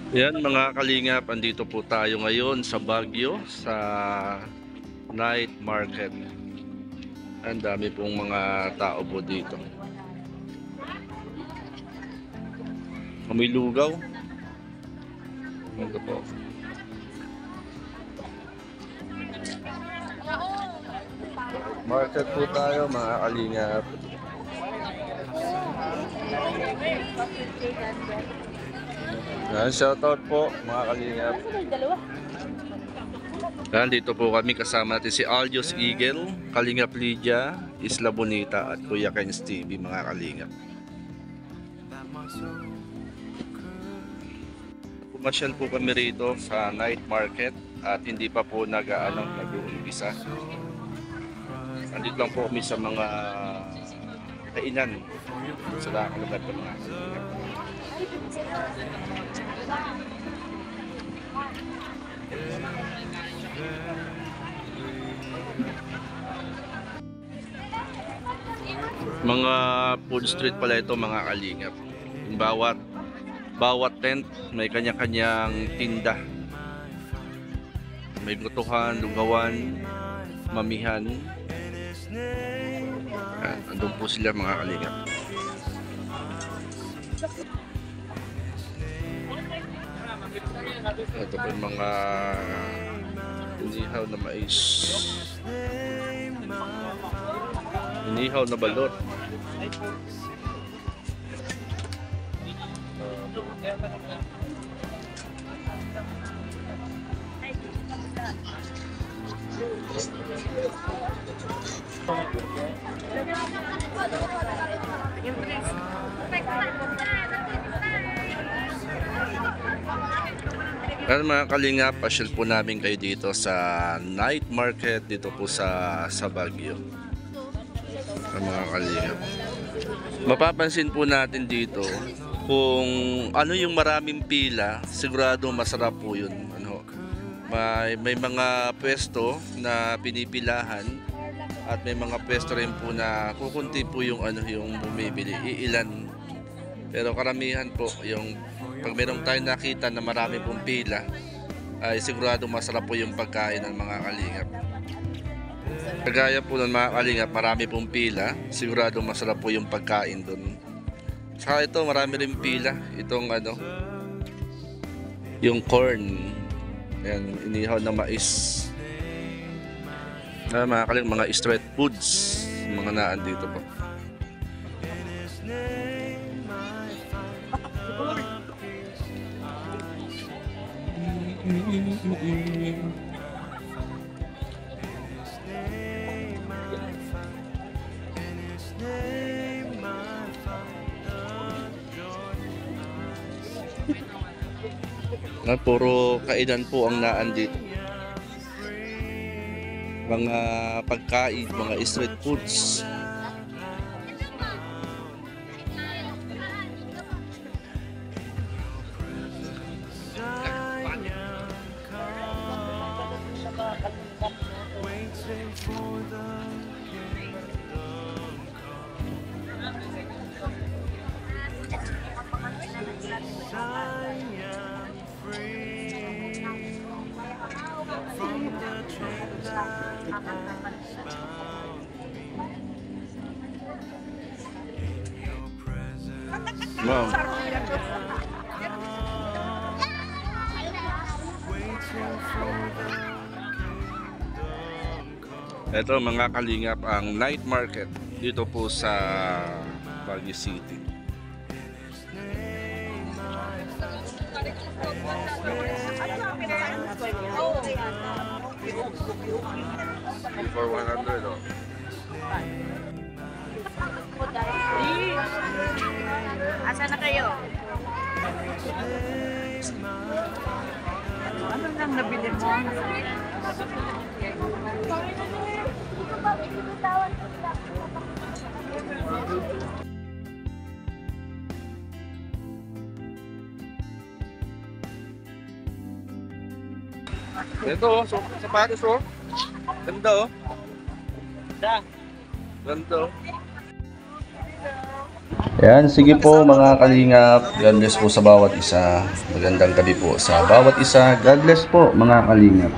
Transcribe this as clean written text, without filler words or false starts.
Yan mga kalingap, andito po tayo ngayon sa Baguio sa night market. Ang dami pong mga tao po dito. May lugaw. Ito po. Market po tayo mga kalingap. Yan, shoutout po mga kalingap. Yan, dito po kami kasama natin si Aljos Eagle, Kalingap Lydia, Isla Bonita at Kuya Ken's TV mga kalingap. Pumasyal po kami rito sa night market at hindi pa po nag-uumpisa. Andito lang po kami sa mga kainan sa lakang lugar po mga kalingap. Mga food street pala ito mga kalingap. Bawat tent may kanya-kanyang tinda. May lutuhan, lugawan, mamihan. Andun po sila mga kalingap. Ito po yung mga inihaw na mais, inihaw na balot, Ano mga kalingap, pasyal po namin kayo dito sa night market dito po sa Baguio. Mga kalingap, mapapansin po natin dito kung ano yung maraming pila, sigurado masarap po yun. May mga pwesto na pinipilahan at may mga pwesto rin po na kukunti po yung yung bumibili, iilan. Pero karamihan po yung pag mayroong tayo nakita na marami pong pila, ay sigurado masarap po yung pagkain ng mga kalingap. Kagaya po ng mga kalingap, marami pong pila, sigurado masarap po yung pagkain doon. Saka ito, marami rin pila. Itong yung corn. Ayan, inihaw na mais. Mga kalingap, mga street foods, mga naan dito po. Puro kainan po ang naan dito. Mga pagkain, mga street foods. Wow. Ito mga kalingap ang night market dito po sa Baguio City. For 100 oh. Asa na kayo? Ano nang nabili mo? Ito oh, sapatos oh. Ganda oh. Ganda oh. Ayan, sige po mga kalingap. God bless po sa bawat isa. Magandang gabi po sa bawat isa. God bless po mga kalingap.